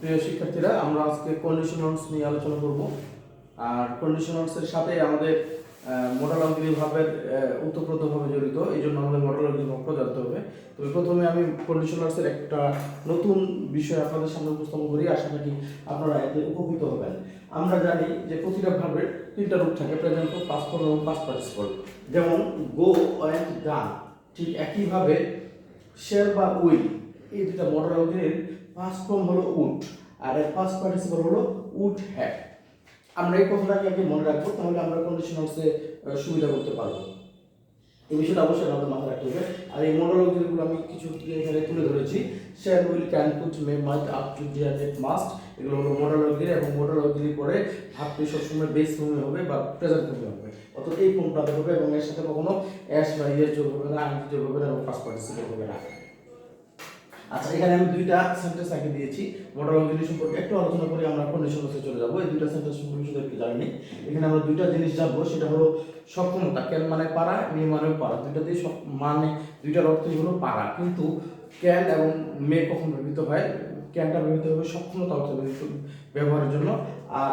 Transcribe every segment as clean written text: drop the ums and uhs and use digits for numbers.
প্রিয় শিক্ষার্থীরা, আমরা আজকে কন্ডিশনালস নিয়ে আলোচনা করব। আর কন্ডিশনালসের সাথে আমাদের মডেল অগ্রী ভাবের ওতপ্রোতভাবে জড়িত, এই জন্য আমাদের মডেল অগ্রী ভাবটা জানতে হবে। তবে প্রথমে আমি কন্ডিশনালসের একটা নতুন বিষয় আপনাদের সামনে উপস্থাপন করি, আশা করি আপনারা এতে উপকৃত হবেন। আমরা জানি যে প্রতিটা ভার্বের তিনটা রূপ থাকে, প্রেজেন্ট ফর্ম, পাস্ট ফর্ম এবং পাস্ট পার্টিসিপল। যেমন গো অ্যান্ড গান, ঠিক একইভাবে শেল বা উইল, এই দুটা মডেল অগ্রীর পাস্ট ফর্ম হলো উড আর এর পাস্ট পার্টিসিপল হলো উড হ্যাভ। আমরা এই কথাটাকে আগে মনে রাখবো, তাহলে আমরা কন্ডিশনালসে সুবিধা করতে পারবো। এই বিষয়টা অবশ্যই আমাদের মাথায় রাখতে হবে। আর এই মডেল অগ্রীগুলো আমি কিছু এখানে তুলে ধরেছি। Shall, will, can, could, may, might, ought to, dare, need, must, এগুলো হলো মডেল অগ্রী। এবং মডেল অগ্রী পরে ভাবটি সবসময় বেস ফর্মে হবে বা প্রেজেন্ট ফর্মে হবে, অর্থাৎ এই ফর্মটাতে হবে এবং এর সাথে কখনো অ্যাস বা ইয়েস যোগ হবে না, আইএনজি যোগ হবে না এবং পাস্ট পার্টিসিপল হবে না। আচ্ছা, এখানে আমি দুইটা সেন্টেন্স আগে দিয়েছি। মডেল অগ্রী সম্পর্কে একটু আলোচনা করে আমরা কন্ডিশনালসে চলে যাব। এই দুইটা সেন্টেন্স সম্পর্কে শুধু একটু জানি। এখানে আমরা দুইটা জিনিস জানবো, সেটা হলো সক্ষমতা। ক্যান মানে পারা, মে মানে পারা, দুইটাতেই মানে দুইটার অর্থই হলো পারা। কিন্তু ক্যান এবং মে কখন ব্যবহৃত হয়? ক্যানটা ব্যবহৃত হবে সক্ষমতা অর্থে ব্যবহারের জন্য, আর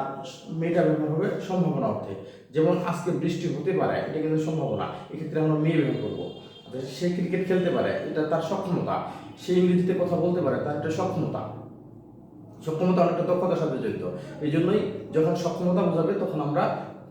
মেটা ব্যবহার হবে সম্ভাবনা অর্থে। যেমন আজকে বৃষ্টি হতে পারে, এটা কিন্তু সম্ভাবনা, এক্ষেত্রে আমরা মে ব্যবহার করবো। সে ক্রিকেট খেলতে পারে, এটা তার সক্ষমতা। সে ইংরেজিতে কথা বলতে পারে, তার একটা সক্ষমতা। সক্ষমতা অনেকটা দক্ষতার সাথে জড়িত। এই জন্যই যখন সক্ষমতা বোঝাবে তখন আমরা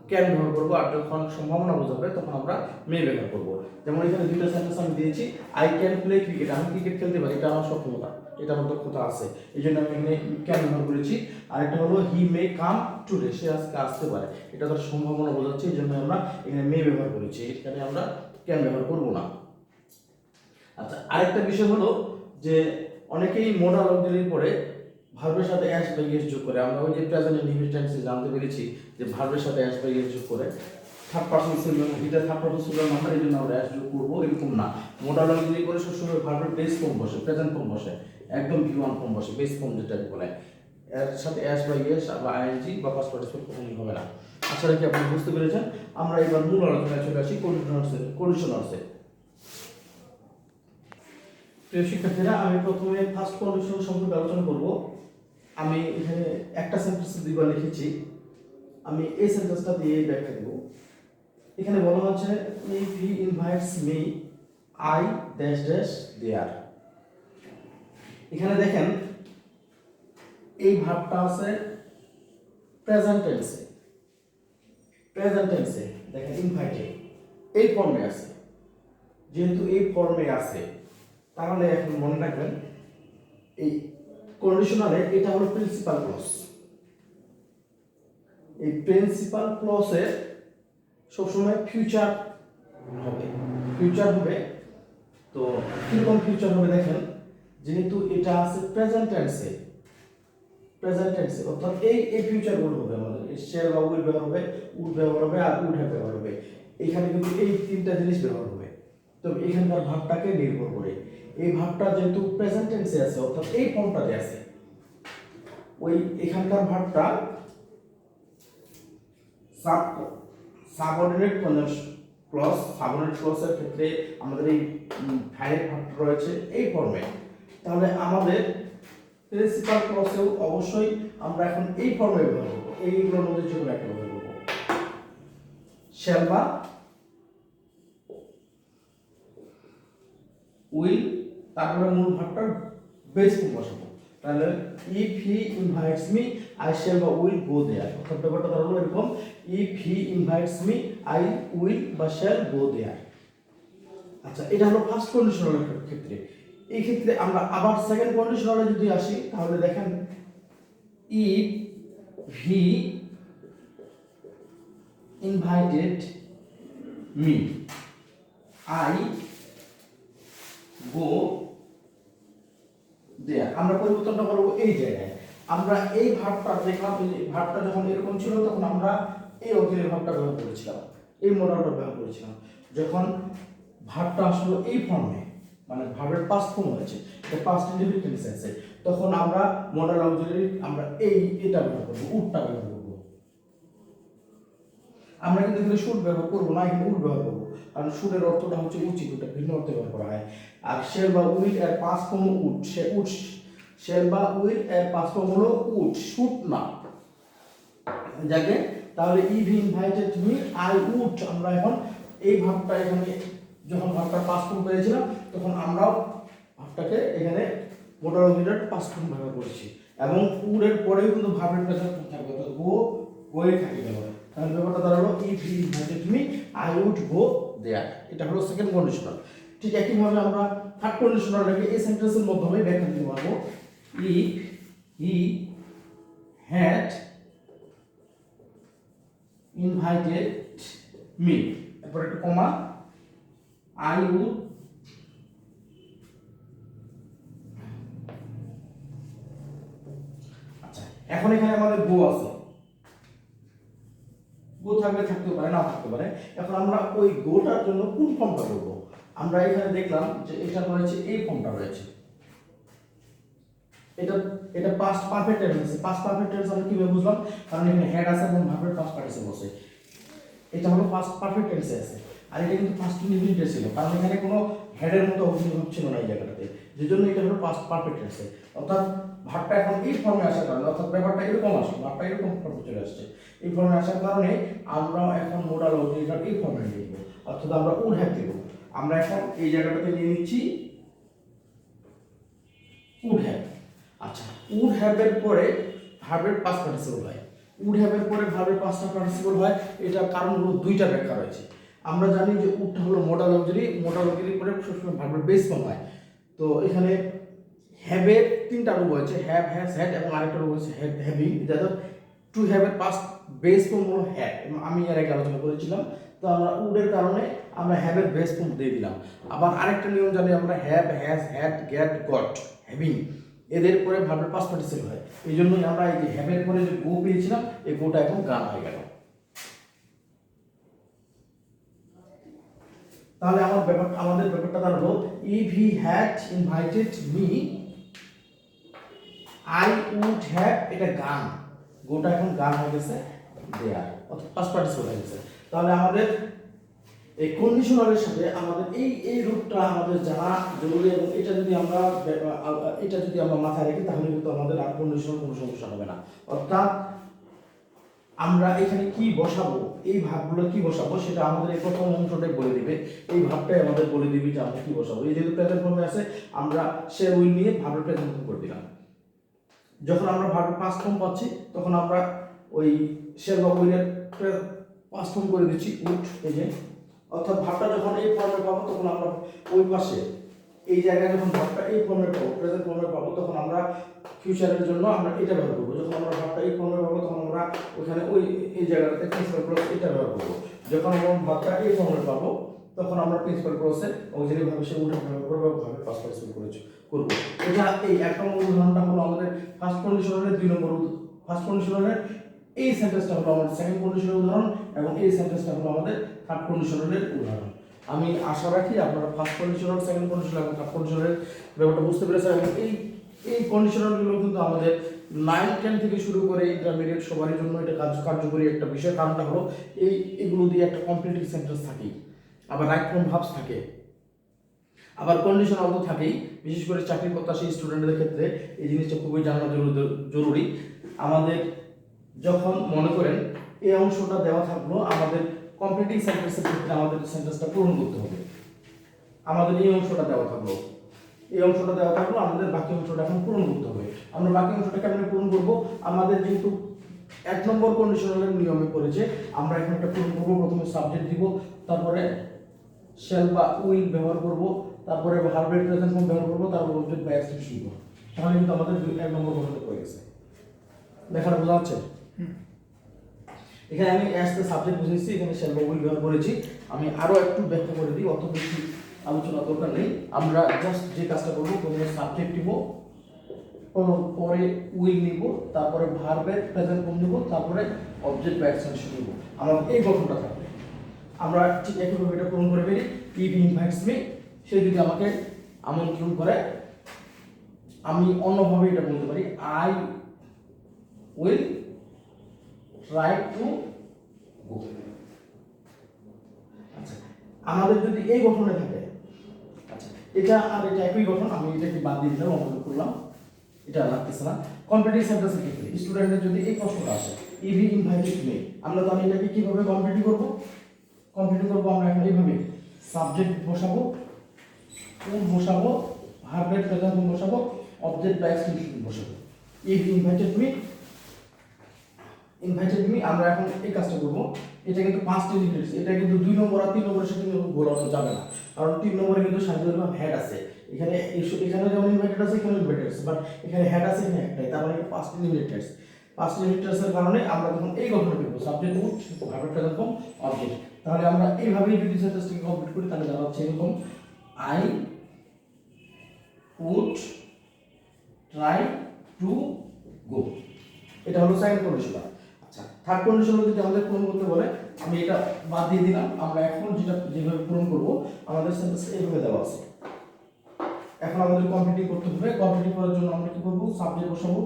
ক্যান ব্যবহার করবো, আর যখন সম্ভাবনা বোঝাবে তখন আমরা মে ব্যবহার করবো। যেমন এখানে দুইটা সেন্টেন্স আমি দিয়েছি। আই ক্যান প্লে ক্রিকেট, আমি ক্রিকেট খেলতে পারি, এটা আমার সক্ষমতা, এটা আমার দক্ষতা আছে, এই জন্য আমি এখানে ক্যান ব্যবহার করেছি। আরেকটা হলো হি মে কাম টুডে, সে আজকে আসতে পারে, এটা তার সম্ভাবনা বোঝাচ্ছে, এই জন্য আমরা এখানে মে ব্যবহার করেছি, এখানে আমরা ক্যান ব্যবহার করবো না। আচ্ছা, আরেকটা বিষয় হলো যে অনেকেই মডাল অগ্রীর পরে ভার্বের সাথে অ্যাস বা ইয়েস যোগ করে। আমরা ওই যে প্রেজেন্ট ইনডিফিনিট টেন্সে জানতে পেরেছি যে ভার্বের সাথে অ্যাস বা ইয়েস যোগ করে। থার্ড পারসন সিঙ্গুলার, এটা থার্ড পারসন সিঙ্গুলার নাম্বার, এই জন্য আমরা অ্যাস যোগ করবো, এরকম না। মডাল অগ্রী করে সবসময় ভার্বের বেস ফর্ম বসে, প্রেজেন্ট ফর্ম বসে, একদম V1 ফর্ম বসে, বেস ফর্ম যেটা বলে। এর সাথে অ্যাস বা ইয়েস বা আইএনজি বা পাস্ট পার্টিসিপল কখনোই হবে না। আশা রাখি আপনি বুঝতে পেরেছেন। আমরা এবার মূল আলোচনায় চলে আসি, কন্ডিশনালসে। প্রিয় শিক্ষার্থীরা, আমি প্রথমে ফার্স্ট কন্ডিশন সম্পর্কে আলোচনা করব। আমি এখানে একটা সেন্টেন্স দুইবার লিখেছি, আমি এই সেন্টেন্সটা দিয়ে ব্যাখ্যা দেব। এখানে বলা হচ্ছে if he invites me I dash dash there. এখানে দেখেন এই ভার্বটা আছে প্রেজেন্ট টেন্সে। প্রেজেন্ট টেন্সে দেখেন ইনভাইটেড এই ফর্মে আছে। যেহেতু এই ফর্মে আছে, তাহলে এখন মনে রাখবেন এই কন্ডিশনালে এটা হলো প্রিন্সিপাল ক্লজ। এই প্রিন্সিপাল ক্লজে সবসময় ফিউচার হবে, ফিউচার হবে। তো কিরকম ফিউচার হবে দেখেন, যেহেতু এটা আছে প্রেজেন্ট টেন্সে, প্রেজেন্ট টেন্সে অর্থাৎ এই ফিউচারগুলো হবে আমাদের। শেল বা উইল ব্যবহার হবে, উড ব্যবহার হবে আর উড হ্যাভ ব্যবহার হবে। এখানে কিন্তু এই তিনটা জিনিস ব্যবহার হবে। তো এখানকার ভাবটাকে নির্ভর করে এই ভাবটা যেহেতু প্রেজেন্ট টেন্সে আছে, অর্থাৎ এই ফর্মটাতে আছে, ওই এখানকার ভাবটা সাবঅর্ডিনেট ক্লজ, সাবঅর্ডিনেট ক্লজের ক্ষেত্রে আমাদের এই ফাইনাইট ভাবটা রয়েছে এই ফর্মে। তাহলে আমাদের প্রিন্সিপাল ক্লজেও অবশ্যই আমরা এখন এই ফর্মে ব্যবহার করব, এইগুলোর মধ্যে যে কোনো একটা ব্যবহার করব। শ্যাল বা উইল, তারপরে মূল ভাবটার বেস ফর্ম বসাবো। তাহলে if he invites me I shall বা উইল গো দেয়ার। অর্থাৎ ব্যাপারটা হলো এরকম, if he invites me I will বা শ্যাল গো দেয়ার। আচ্ছা, এটা হলো ফার্স্ট কন্ডিশনালের ক্ষেত্রে। এই ক্ষেত্রে আমরা আবার সেকেন্ড কন্ডিশনালে যদি আসি, তাহলে দেখেন if he invited me I go there. আমরা পরিবর্তনটা করবো এই জায়গায়। আমরা এই ভাবটা দেখলাম, এই ভাবটা যখন এরকম ছিল তখন আমরা এই অধীনের ভাবটা ব্যবহার করেছিলাম, এই মডেলটা ব্যবহার করেছিলাম। যখন ভাবটা আসলে এই ফর্মে, মানে ভাবের পাস্ট ফর্ম হয়েছে, পাস্ট ইনডিফিনিট টেন্সে আছে, তখন আমরা মডেল অক্সিলারি আমরা এটা ব্যবহার করবো, উডটা ব্যবহার করবো। আমরা কিন্তু এখানে শুড ব্যবহার করবো না, এখানে উড ব্যবহার করবো, কারণ শুডের অর্থটা হচ্ছে উচিত, ওটা ভিন্ন অর্থে ব্যবহার করা হয়। আর শেল বা উইল এর পাস্ট ফর্ম উড, শেল বা উইল এর পাস্ট ফর্ম হলো উড, শুড না, যাকে তাহলে if invited me I would, আমরা এখন এই ভাবটা এখানে যখন ভাবটা পাস্ট ফর্ম পেয়েছিলাম তখন আমরাও ভাবটাকে এখানে মডাল অক্সিলারি পাস্ট ফর্ম ব্যবহার করেছি এবং উডের পরেও কিন্তু ভার্বের প্রেজেন্ট ফর্ম থাকবে, অর্থাৎ গো গোয়ে থাকবে। তাহলে ব্যাপারটা দাঁড়ালো if he invited me I would go there, এটা হলো সেকেন্ড কন্ডিশনাল। ঠিক একইভাবে আমরা থার্ড কন্ডিশনালটাকে এই সেন্টেন্সের মাধ্যমে ব্যাখ্যা দিতে পারবো। If he had invited me, তারপর একটা কমা, আই উড এখন এখানে আমাদের গো আছে, গো থাকবে, থাকতে পারে, না থাকতে পারে। এখন আমরা ওই গোটার জন্য কোন ফর্মটা করব? আমরা এখানে দেখলাম যে এটা রয়েছে, এই ফর্মটা রয়েছে, এটা এটা পাস্ট পারফেক্ট টেন্স আছে। পাস্ট পারফেক্ট টেন্স আমরা কিভাবে বুঝলাম? কারণ এখানে হেড আছে এবং ভার্বের পাস্ট পার্টিসিপল আছে, এটা হলো পাস্ট পারফেক্ট টেন্সে আছে। আর এটা কিন্তু পাস্ট ইনডিফিনিট ছিল, কারণ এখানে কোনো হেডের মতো অভিযোগ ছিল না এই জায়গাটাতে, যেজন্য এটা হলো পাস্ট পারফেক্ট টেন্সে। অর্থাৎ ভার্বটা এখন এই ফর্মে আসার কারণে, অর্থাৎ ব্যাপারটা এরকম আসে, ভার্বটা এরকম ফর্মে চলে আসছে, এই ফর্মে আসার কারণে আমরা এখন মোডাল অক্সিলারি এই ফর্মে নিয়ে নিব, অর্থাৎ আমরা উড হ্যাভ দেব। আমরা এখন এই জায়গাটাতে নিয়ে নিচ্ছি উড হ্যাভ। আচ্ছা, উড হ্যাভ এর পরে ভার্বের পাস্ট পার্টিসিপল হয়, উড হ্যাভ এর পরে ভার্বের পাস্ট পার্টিসিপল হয়। এটা কারণগুলো দুইটা ব্যাখ্যা রয়েছে। আমরা জানি যে উডটা হলো মোডাল অক্সিলারি, মোডাল অক্সিলারি পরে সবসময় ভার্বের বেস ফর্ম হয়। তো এখানে হ্যাভের তিনটা রূপ হয়েছে, হ্যাভ, হ্যাজ, হ্যাড, এবং আরেকটা রূপ হচ্ছে হ্যাভিং। যাতে টু হ্যাভের পাস্ট বেস ফর্ম হলো হ্যাড, আমি এর আগে আলোচনা করেছিলাম। তো আমরা উডের কারণে আমরা হ্যাভের বেস ফর্ম দিয়ে দিলাম। আবার আরেকটা নিয়ম জানি আমরা, have, has, had, get, got, having, এদের পরে ভার্বের পাস্ট পার্টিসিপল হয়। এই জন্যই আমরা এই যে হ্যাভের পরে যে গো পেয়েছিলাম, এই গোটা এখন গান হয়ে গেল। তাহলে আমাদের ব্যাপারটা দাঁড়ালো if he had invited me I would have, এটা গান, গোটা এখন গান হয়ে গেছে দেয়ার, অর্থাৎ পাস্ট পার্টিসিপল হয়ে গেছে। তাহলে আমাদের এই কন্ডিশনালের সাথে আমাদের এই রূপটা আমাদের জানা জরুরি, এবং এটা যদি আমরা মাথায় রাখি তাহলে কিন্তু আমাদের আর কন্ডিশনাল কোনো সমস্যা হবে না। অর্থাৎ আমরা এখানে কি বসাবো, এই ভাবগুলো কি বসাবো সেটা আমাদের এই প্রথম অংশটাই বলে দিবে, এই ভাবটাই আমাদের বলে দিবে যে আমরা কি বসাবো। এই যেহেতু প্রেজেন্ট ফর্মে আছে, আমরা সে উইল নিয়ে ভার্বের প্রেজেন্ট ফর্ম করে দিলাম। যখন আমরা ভার্বের পাস্ট ফর্ম পাচ্ছি তখন আমরা ওই শেল বা উইলের পাস্ট ফর্ম করে দিচ্ছি উড, এই যে। অর্থাৎ ভাবটা যখন এই ফর্মে পাবো তখন আমরা ওই পাশে এই জায়গায় যখন ভাবটা এই ফর্মে পাবো, প্রেজেন্ট ফর্মে পাবো, তখন আমরা ফিউচারের জন্য আমরা এটা ব্যবহার করবো। যখন আমরা ভাবটা এই ফর্মে পাবো তখন আমরা ওখানে ওই এই জায়গাটাতে প্রিন্সিপাল ক্লজ এটা ব্যবহার করবো। যখন আমরা ভাবটা এই ফর্মে পাবো তখন আমরা প্রিন্সিপাল ক্লজে অক্সিলারি ভাবে সে উড ব্যবহার করবো, ভাবে পাস্ট পার্টিসিপল করবো। এটা এই এক নম্বর উদাহরণটা হলো আমাদের ফার্স্ট কন্ডিশনালের, দুই নম্বর ফার্স্ট কন্ডিশনালের এই সেন্টেন্সটা হলো আমাদের সেকেন্ড কন্ডিশনের উদাহরণ, এবং এই সেন্টেন্সটা হলো আমাদের থার্ড কন্ডিশনের উদাহরণ। আমি আশা রাখি আপনারা ফার্স্ট কন্ডিশনাল, সেকেন্ড কন্ডিশনাল এবং থার্ড কন্ডিশনের ব্যাপারটা বুঝতে পেরেছেন। এবং এই কন্ডিশনালগুলো কিন্তু আমাদের 9-10 থেকে শুরু করে ইন্টারমিডিয়েট সবারই জন্য এটা কার্যকরী একটা বিষয়। কারণটা হলো এগুলো দিয়ে একটা কমপ্লিটিভ সেন্টেন্স থাকে, আবার রাইট ফর্ম ভার্বস থাকে, আবার কন্ডিশনাল তো থাকেই। বিশেষ করে চাকরি প্রত্যাশী স্টুডেন্টদের ক্ষেত্রে এই জিনিসটা খুবই জানা জরুরি। আমাদের যখন মনে করেন এই অংশটা দেওয়া থাকলো, আমাদের কমপ্লিটিং সেন্টেন্সের ক্ষেত্রে আমাদের সেন্টেন্সটা পূরণ করতে হবে। আমাদের এই অংশটা দেওয়া থাকলো, আমাদের বাকি অংশটা এখন পূরণ করতে হবে। আমরা বাকি অংশটা কেমন পূরণ করব? আমাদের যেহেতু এক নম্বর কন্ডিশনালের নিয়মে পড়েছে, আমরা এখন একটা পূরণ করব। প্রথমে সাবজেক্ট দিব, তারপরে শ্যাল বা উইল ব্যবহার করব, তারপরে ভার্বের প্রেজেন্ট ফর্ম ব্যবহার করব, তারপর অবজেক্ট বা অ্যাডজেক্টিভ শুনবো। তাহলে কিন্তু আমাদের এক নম্বর গঠন হয়ে গেছে। দেখাটা বোঝা যাচ্ছে? এখানে আমি অ্যাজ দ্য সাবজেক্ট বুঝেছি, এখানে শ্যাল বা উইল ব্যবহার করেছি। আমি আরো একটু ব্যাখ্যা করে দিই, অত বেশি আলোচনা দরকার নেই। আমরা জাস্ট যে কাজটা করবো, প্রথমে সাবজেক্ট নিব, পরে উইল নিব, তারপরে ভার্বের প্রেজেন্ট ফর্ম নিব, তারপরে অবজেক্ট বা অ্যাকশন নিব। আমার এই গঠনটা থাকবে। আমরা ঠিক একইভাবে এটা পূরণ করে ফেলি। ইফ হি ইনভাইটস মি, সে যদি আমাকে আমন্ত্রণ করে, আমি অন্যভাবে এটা বলতে পারি, আই উইল ট্রাই টু গো। আচ্ছা, আমাদের যদি এই গঠনে থাকে, আচ্ছা এটা আর এটা একই গঠন, আমি এটাকে বাদ দিয়ে দিলাম, অবলোড করলাম। এটা লাগতেছে না। কমপ্লিটিং সেন্টেন্সের ক্ষেত্রে স্টুডেন্টের যদি এই প্রশ্নটা আসে ইভি ইনভাইটেড মি, আমরা তাহলে এটাকে কিভাবে কমপ্লিট করব? আমরা এখন এইভাবে সাবজেক্ট বসাবো, উড বসাবো, ভার্বের প্রেজেন্ট ফর্ম বসাবো, অবজেক্ট বা এক্সটেনশন বসাবো। ইভি ইনভাইটেড মি আমরা এখন এই কাজটা করব। এটা কিন্তু 5টি ইনভাইটেড, এটা কিন্তু 2 নম্বর আর 3 নম্বরের সাথে গোলানো যাবে না, কারণ 3 নম্বরে কিন্তু সাধারণত হেড আছে, এখানে যেমন ইনভাইটেড আছে এখানে ইনভাইটেড আছে, বাট এখানে হেড আছে এখানে একটাই, তার মানে 5টি ইনভাইটেড। 5টি ইনভাইটেডের কারণে আমরা যখন এই গঠন করব subject would verb present form object, তাহলে আমরা এইভাবেই যদি সেন্টেন্সটি কমপ্লিট করি তাহলে দাঁড়াচ্ছে এরকম I would try to go. এটা হলো সেকেন্ড কন্ডিশন। আচ্ছা, থার্ড কন্ডিশন যদি আমাদের পূরণ করতে বলে আমি এটা বাদ দিয়ে দিলাম, আমরা এখন যেভাবে পূরণ করব আমাদের সেন্টেন্স এইভাবে দেওয়া আছে। এখন আমাদের কমপ্লিটিং করতে হবে। কমপ্লিটিং করার জন্য আমরা কি করব? সাবজেক্ট বসাবো,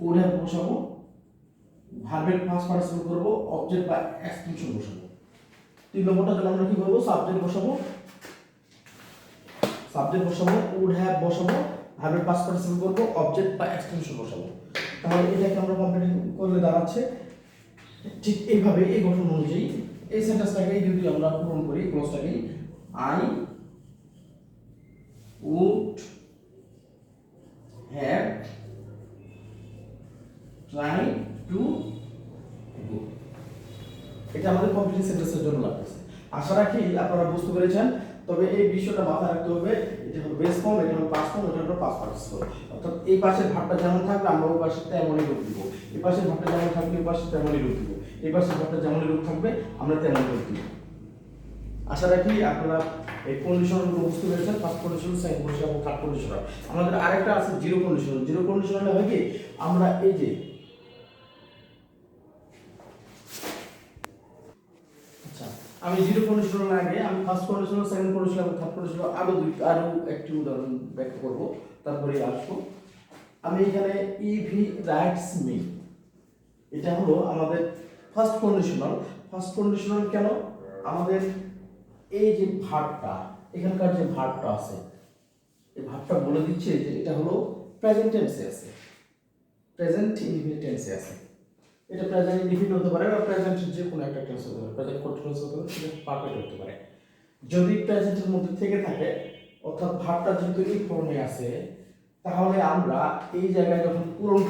উড হ্যাভ বসাবো, ভার্বের পাস্ট পার্টিসিপল করব, অবজেক্ট বা এক্সটেনশন বসাবো। 3 নম্বরটা জন্য আমরা কি করব? সাবজেক্ট বসাবো, উড হ্যাভ বসাবো, ভার্বের পাস্ট পার্টিসিপল করব, অবজেক্ট বা এক্সটেনশন বসাবো। তাহলে এটাকে আমরা কমপ্লিট করলে দাঁড়াচ্ছে ঠিক এইভাবে, এই গঠন অনুযায়ী এই সেন্টেন্সটাকে যদি আমরা পূরণ করি, ক্লোজটাকে I would have try to go, এটা আমাদের কমপ্লিট সেন্টেন্সের জন্য লাগতেছে। আশা রাখি আপনারা বুঝতে পেরেছেন। তবে এই বিষয়টা মাথায় রাখতে হবে, এটা হলো বেস ফর্ম, এটা হলো পাস্ট ফর্ম, এটা হলো পাস্ট পার্টিসিপল। অর্থাৎ এই পাশের ভাবটা যেমন থাকবে আমরা ওই পাশে তেমনই রূপ দিব, এই পাশের ভাবটা যেমন থাকবে ওই পাশে তেমনই রূপ দিব, এই পাশের ভাবটা যেমনই রূপ থাকবে আমরা তেমনই রূপ দিব। আশা রাখি আপনারা এই কন্ডিশনগুলো বুঝতে পেরেছেন। ফার্স্ট কন্ডিশন, সেকেন্ড কন্ডিশন এবং থার্ড কন্ডিশন। আমাদের আরেকটা আছে জিরো কন্ডিশন। জিরো কন্ডিশন হলে হয় কি, আমরা এই যে আমি জিরো কন্ডিশনের আগে আমি ফার্স্ট কন্ডিশন, সেকেন্ড কন্ডিশন এবং থার্ড কন্ডিশন আরো একটি উদাহরণ ব্যাখ্যা করব, তারপরে আসবো। আমি এখানে ইভি রাইটস মি, এটা হলো আমাদের ফার্স্ট কন্ডিশনাল। ফার্স্ট কন্ডিশনাল কেন? আমাদের এই যে ভার্বটা, এখানকার যে ভার্বটা আছে, এই ভার্বটা বলে দিচ্ছে যে এটা হলো প্রেজেন্ট টেন্সে আছে, প্রেজেন্ট ইনডিফিনিট টেন্সে আছে। এটা প্রেজেন্ট ইনডিফিনিট হতে পারে বা প্রেজেন্ট যে কোনো একটা টেন্স হতে পারে, প্রেজেন্ট কন্টিনিউয়াস হতে পারে, সেটা পারফেক্ট হতে পারে। যদি প্রেজেন্টের মধ্যে থেকে থাকে, অর্থাৎ ভার্বটা যেহেতু এই ফর্মে আছে, তাহলে আমরা এই জায়গায় যখন পূরণ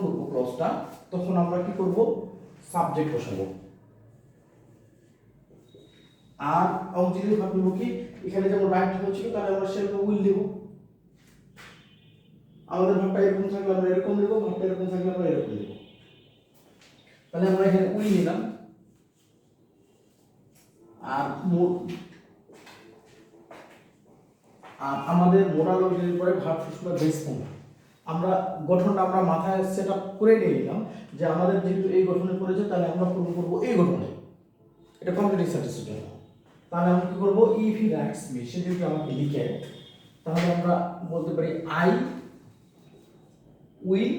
করব, ক্লজটা, তখন আমরা কি করব? সাবজেক্ট বসাবো। আর অক্সিলারি ভার্ব নিব কি, এখানে যেমন রাইট হচ্ছিল তাহলে আমরা সেরকম উইল দেব। আমাদের ভাবটা এরকম থাকলে আমরা এরকম দেব, ভাবটা এরকম থাকলে আমরা এরকম দেব। তাহলে আমরা এখানে উইল নিলাম। আর আমাদের মোডাল অক্সিলারি পরে ভার্ব সুষমা বেস ফর্ম, আমরা গঠনটা আমরা মাথায় সেট আপ করে নিয়ে নিলাম যে আমাদের যেহেতু এই গঠনে পড়েছে, তাহলে আমরা পূরণ করব এই গঠনে। এটা কমপ্লিটিং সেন্টেন্সের জন্য। তাহলে আমরা কি করব? ইফ হি রাইটস মি, সে যদি আমাকে লিখে, তাহলে আমরা বলতে পারি আই উইল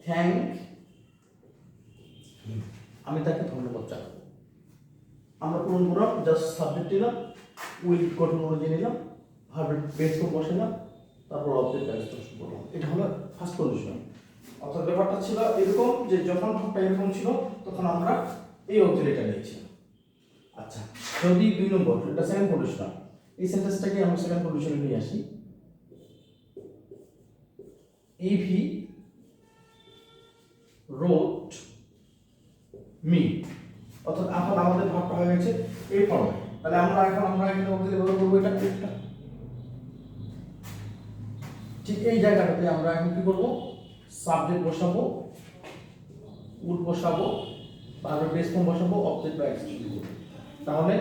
থ্যাংক হিম, আমি তাকে ধন্যবাদ জানাবো। আমরা পূরণ করলাম, জাস্ট সাবজেক্ট নিলাম, উইল গঠন অনুযায়ী নিলাম, ভার্বের বেস ফর্ম বসালাম, তারপর অবজেক্ট এক্সটেনশন করলাম। এটা হলো ফার্স্ট কন্ডিশন। অর্থাৎ ব্যাপারটা ছিল এরকম যে যখন ভাবটা এরকম ছিল তখন আমরা এই অক্সিলারিটা নিয়েছিলাম। আচ্ছা, যদি 2 নম্বর, এটা সেকেন্ড কন্ডিশন, এই সেন্টেন্সটাকে আমরা সেকেন্ড কন্ডিশনে নিয়ে আসি। ইফ হি রোট মি, অর্থাৎ এখন আমাদের ভাবটা হয়ে গেছে এই ফর্মে। তাহলে আমরা এখানে অক্সিলারি ব্যবহার করব এটা। ঠিক এই জায়গাটাতে আমরা এখন কি করব? সাবজেক্ট বসাবো, উড বসাবো, ভার্বের বেস ফর্ম বসাবো, অবজেক্ট বা এক্সটেনশন করব। তাহলে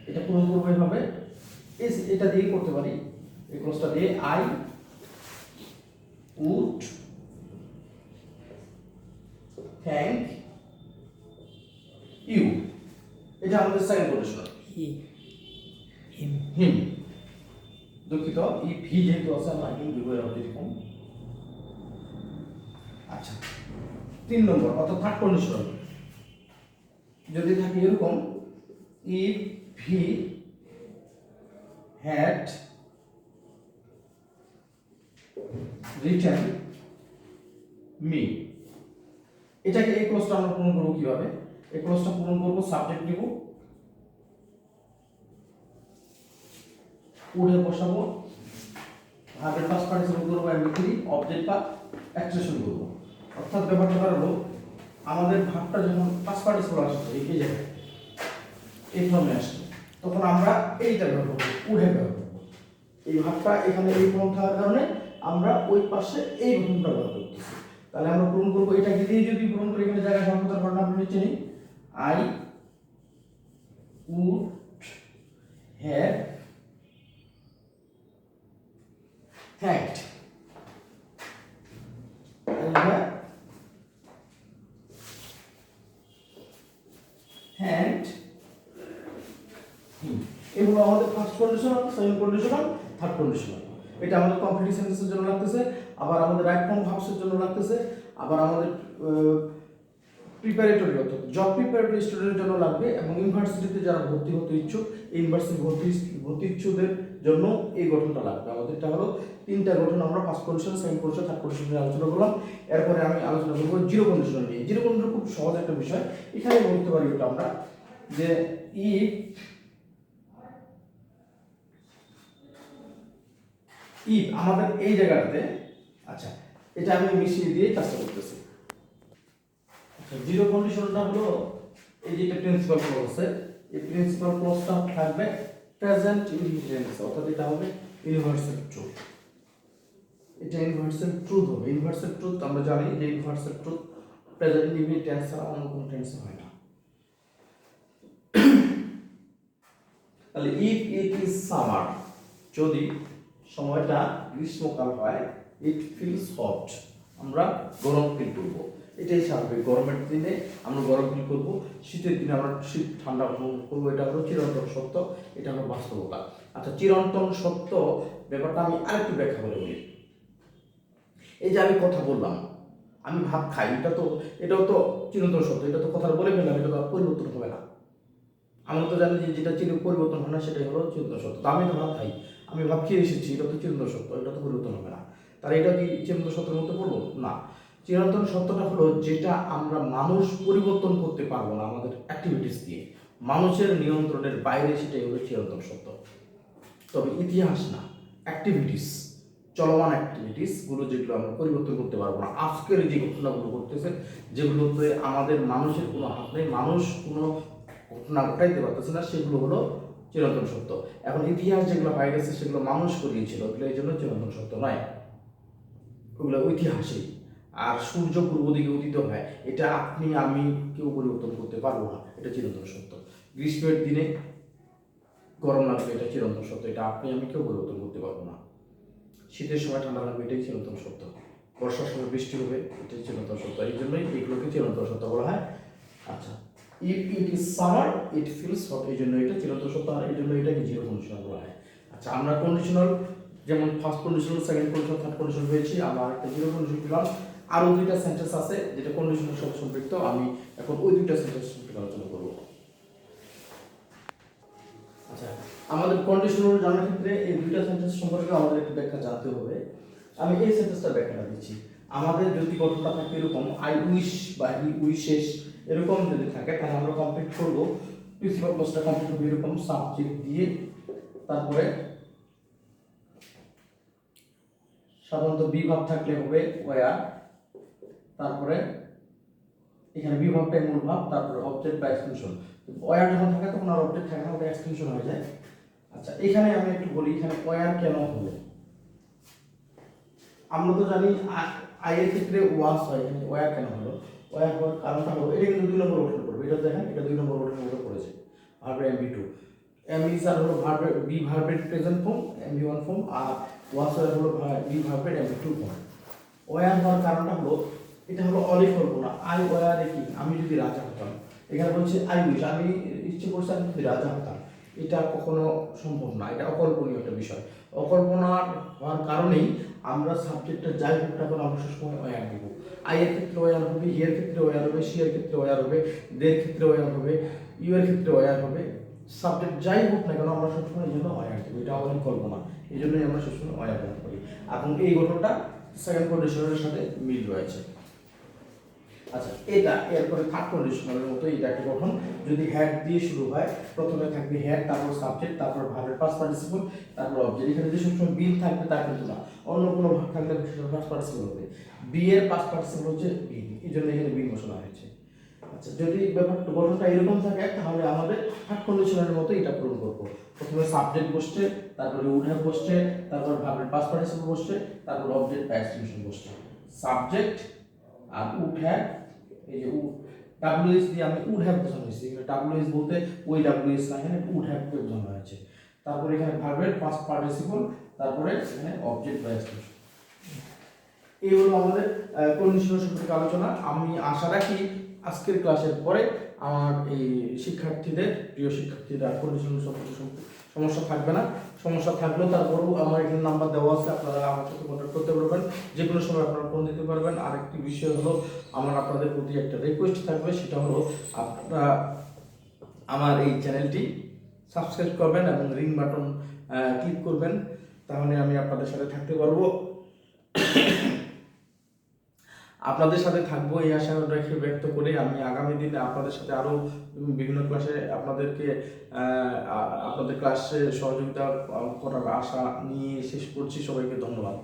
এটা পূরণ করব এইভাবে, এটা দিয়ে করতে পারি, এই ক্লজটা দিয়ে আই উড থ্যাংক ইউ, এটা আমাদের সেকেন্ড কন্ডিশন। হিম, দুঃখিত, ইফ হি যেহেতু আছে আমরা হিম দিব এরকম। আচ্ছা, 3 নম্বর অর্থাৎ থার্ড কন্ডিশনাল যদি থাকে এরকম, if he had written me, এটাকে এই ক্লজটা আমরা পূরণ করবো কিভাবে? এই ক্লজটা পূরণ করবো, সাবজেক্ট নিব, উডে বসাবো, ভার্বের পাস্ট পার্টিসিপল করবো এমবি3, অবজেক্ট বা অ্যাকশন করবো। অর্থাৎ ব্যাপারটা হলো আমাদের ভাবটা যখন পাস্ট পার্টিসিপল আসছে এই জায়গায় এই ফর্মে আসছে, তখন আমরা এইটা ব্যবহার করবো, উডে ব্যবহার করবো। এই ভাবটা এখানে এই ফর্ম থাকার কারণে আমরা ওই পাশে এই গঠনটা ব্যবহার করতেছি। তাহলে আমরা পূরণ করবো এটাকে দিয়ে, যদি পূরণ করে এখানে জায়গায় সংকোচন ঘটনা আপনি নিচে নিই, I would have had, had এগুলো আমাদের first conditional, second conditional, third conditional. এটা আমাদের কমপ্লিট সেন্টেন্সের জন্য লাগতেছে, আবার আমাদের রাইট ফর্ম ভার্বসের জন্য লাগতেছে, আবার আমাদের প্রিপারেটরি অর্থাৎ জব প্রিপারেটরি স্টুডেন্টের জন্য লাগবে, এবং ইউনিভার্সিটিতে যারা ভর্তি হতে ইচ্ছুক এই ইউনিভার্সিটি ভর্তি ইচ্ছুকদের জন্য এই গঠনটা লাগবে। আমাদের এটা হলো 3টা গঠন, আমরা first condition, second condition, third condition নিয়ে আলোচনা করলাম। এরপরে আমি আলোচনা করবো জিরো কন্ডিশন নিয়ে। জিরো কন্ডিশন খুব সহজ একটা বিষয়, এখানে বলতে পারি ওটা আমরা যে ইফ আমাদের এই জায়গাটাতে, আচ্ছা এটা আমি মিশিয়ে দিয়ে কাজটা করতেছি। আচ্ছা জিরো কন্ডিশনটা হলো এই যে প্রিন্সিপাল ক্লজ আছে, এই প্রিন্সিপাল ক্লজটা থাকবে প্রেজেন্ট ইনডিফিনিট, অর্থাৎ এটা হবে ইউনিভার্সাল ট্রুথ। এটা ইউনিভার্সাল ট্রুথ হবে। ইউনিভার্সাল ট্রুথ আমরা জানি যে universal truth present indefinite tense ছাড়া অন্য কোনো টেন্সে হয় না। তাহলে ইফ ইট ইজ সামার, যদি সময়টা গ্রীষ্মকাল হয়, ইট ফিলস হট, আমরা গরম ফিল করব। এটাই স্বাভাবিক, গরমের দিনে আমরা গরম ফিল করব, শীতের দিনে আমরা শীত ঠান্ডা অনুভব করবো। এটা হলো চিরন্তন সত্য, এটা হলো বাস্তবতা। আচ্ছা চিরন্তন সত্য ব্যাপারটা আমি আরেকটু ব্যাখ্যা করে বলি। এই যে আমি কথা বললাম, আমি ভাত খাই, এটাও তো চিরন্তন সত্য, এটা তো কথা বলে ফেললাম, এটা তো পরিবর্তন হবে না। আমরা তো জানি যে যেটা পরিবর্তন হয় না সেটাই হলো চিরন্তন সত্য। আমি তো ভাত খাই, আমি ভাত খেয়ে এসেছি, এটা তো চিরন্তন সত্য, এটা তো পরিবর্তন হবে না। তাহলে এটা কি চিরন্তন সত্যের মধ্যে পড়বো না? চিরন্তন সত্যটা হলো যেটা আমরা মানুষ পরিবর্তন করতে পারবো না আমাদের অ্যাক্টিভিটিস দিয়ে, মানুষের নিয়ন্ত্রণের বাইরে, সেটাই হলো চিরন্তন সত্য। তবে ইতিহাস না, অ্যাক্টিভিটিস, চলমান অ্যাক্টিভিটিস গুলো যেগুলো আমরা পরিবর্তন করতে পারবো না, আজকের যে ঘটনাগুলো ঘটতেছে যেগুলোতে আমাদের মানুষের কোনো হাত নেই, মানুষ কোনো ঘটনা ঘটাইতে পারতেছে না, সেগুলো হলো চিরন্তন সত্য। এখন ইতিহাস যেগুলো হয়ে গেছে সেগুলো মানুষ করিয়েছিল, ওগুলো এই জন্য চিরন্তন সত্য নয়, ওগুলো ঐতিহাসিক। আর সূর্য পূর্ব দিকে উদিত হয়, এটা আপনি আমি কেউ পরিবর্তন করতে পারবো না, এটা চিরন্তন সত্য। গ্রীষ্মের দিনে গরম লাগবে, এটা চিরন্তন সত্য, এটা আপনি আমি কেউ পরিবর্তন করতে পারবো না। শীতের সময় ঠান্ডা লাগবে, এটাই চিরন্তন সত্য। বর্ষার সময় বৃষ্টি হবে, এটাই চিরন্তন সত্য। এই জন্যই এগুলোকে চিরন্তন সত্য বলা হয়। আচ্ছা if it is summer it feels hot, এই জন্য এটা চিরন্তন সত্য, আর এই জন্য এটাকে জিরো কন্ডিশনাল বলা হয়। আচ্ছা আমরা কন্ডিশনাল যেমন first conditional, second conditional, third conditional হয়েছি, আবার একটা জিরো কন্ডিশন পেলাম। আরও 2টা সেন্টেন্স আছে যেটা কন্ডিশনাল সাথে সম্পৃক্ত, আমি এখন ওই 2টা সেন্টেন্স সম্পর্কে আলোচনা করব। আচ্ছা আমাদের কন্ডিশনাল জানার ক্ষেত্রে এই 2টা সেন্টেন্স সম্পর্কে আমাদের একটু ব্যাখ্যা জানতে হবে। আমি এই সেন্টেন্সটা ব্যাখ্যাটা দিচ্ছি। আমাদের যদি গঠনটা থাকে এরকম, আই উইশ বা হি উইশেস এরকম যদি থাকে, তাহলে আমরা কমপ্লিট করব, প্রিন্সিপাল ক্লজটা কমপ্লিট হবে এরকম, সাবজেক্ট দিয়ে, তারপরে সাধারণত বি ভাব থাকলে হবে ওয়্যার, তারপরে এখানে বি ভাবটাই মূল ভাব, তারপরে অবজেক্ট বা এক্সটেনশন। ওয়্যার যখন থাকে তখন আর অবজেক্ট থাকে না, ওটা এক্সটেনশন হয়ে যায়। আচ্ছা এখানে আমি একটু বলি, এখানে ওয়্যার কেন হলো। আমরা তো জানি আই এর ক্ষেত্রে ওয়াস হয়, এখানে ওয়্যার কেন হলো? ওয়্যার হওয়ার কারণটা হলো এটা কিন্তু 2 নম্বর গঠনে পড়বে, এটা দেখেন এটা 2 নম্বর গঠনের মধ্যে পড়েছে, ভার্বের এমবি2। এমবি আর হলো ভার্বের বি ভার্বের প্রেজেন্ট ফর্ম এমবি1 ফর্ম, আর ওয়াস হলো বি ভার্বের এমবি2 ফর্ম। ওয়্যার হওয়ার কারণটা হলো এটা হলো অলিভ করবো না, আই ওয়্যারে কি আমি যদি রাজা হতাম, এখানে বলছে আই উইশ, আমি ইচ্ছে করছি আমি যদি রাজা হতাম, এটা কখনো সম্ভব না, এটা অকল্পনীয় একটা বিষয়। অকল্পনা হওয়ার কারণেই আমরা সাবজেক্টটা যাই হোক না কেন আমরা সবসময় ওয়্যার দিব। আই এর ক্ষেত্রে ওয়ার হবে, ই এর ক্ষেত্রে ওয়ার হবে, সি এর ক্ষেত্রে ওয়ার হবে, দে এর ক্ষেত্রে ওয়ার হবে, ইউ এর ক্ষেত্রে ওয়ার হবে। সাবজেক্ট যাই হোক না কেন আমরা সবসময় এই জন্য ওয়ার দেবো, এটা আমাদের কল্পনা, এই জন্যই আমরা সবসময় ওয়ার ব্যবহার করি। এবং এই গঠনটা সেকেন্ড কন্ডিশনারের সাথে মিল রয়েছে। আচ্ছা, এটা এরপরে থার্ড কন্ডিশনারের মতো এটা একটা গঠন। যদি হ্যাড দিয়ে শুরু হয়, প্রথমে থাকবে হ্যাড, তারপর সাবজেক্ট, তারপর ভার্বের পাস্ট পার্টিসিপল, তারপর অবজেক্ট। এখানে যে সবসময় বিল থাকবে তা কিন্তু না, অন্য কোনো ভাব থাকলে সেটা পাস্ট পার্টিসিপল হবে। বি এর পাস্ট পার্টিসিপল হচ্ছে বিল, এই জন্য এখানে বিল বসানো হয়েছে। আচ্ছা, যদি ব্যাপারটা গঠনটা এরকম থাকে তাহলে আমাদের থার্ড কন্ডিশনারের মতো এটা পূরণ করবো। প্রথমে সাবজেক্ট বসছে, তারপরে উড হ্যাভ বসছে, তারপর ভার্বের পাস্ট পার্টিসিপল বসছে, তারপর অবজেক্ট বা এক্সটেনশন বসছে। সাবজেক্ট আর উড হ্যাভ, এই যে ডাব্লিউএস দিয়ে আমি উড হ্যাভ বোঝানো হয়েছে, এখানে ডাব্লিউএস বলতে ওই ডাব্লিউএস না, এখানে উড হ্যাভ কে বোঝানো হয়েছে। তারপরে এখানে ভার্বের পাস্ট পার্টিসিপল, তারপরে এখানে অবজেক্ট বা এক্সটেনশন। এই হলো আমাদের কন্ডিশনাল সম্পর্কে আলোচনা। আমি আশা রাখি আজকের ক্লাসের পরে আমার এই শিক্ষার্থীদের, প্রিয় শিক্ষার্থীদের আর কন্ডিশনাল সম্পর্কে সমস্যা থাকবে না। সমস্যা থাকলেও তারপরেও আমার এখানে নাম্বার দেওয়া আছে, আপনারা আমার সাথে কন্ট্যাক্ট করতে পারবেন, যে কোনো সময় আপনারা ফোন দিতে পারবেন। আরেকটি বিষয় হলো, আমার আপনাদের প্রতি একটা রিকোয়েস্ট থাকবে, সেটা হলো আপনারা আমার এই চ্যানেলটি সাবস্ক্রাইব করবেন এবং রিং বাটন ক্লিক করবেন, তাহলে আমি আপনাদের সাথে থাকতে পারবো, আপনাদের সাথে থাকবো এই আশা রেখে ব্যক্ত করে আমি আগামী দিনে আপনাদের সাথে আরও বিভিন্ন ক্লাসে আপনাদেরকে আপনাদের ক্লাসে সহযোগিতা করার আশা নিয়ে শেষ করছি। সবাইকে ধন্যবাদ।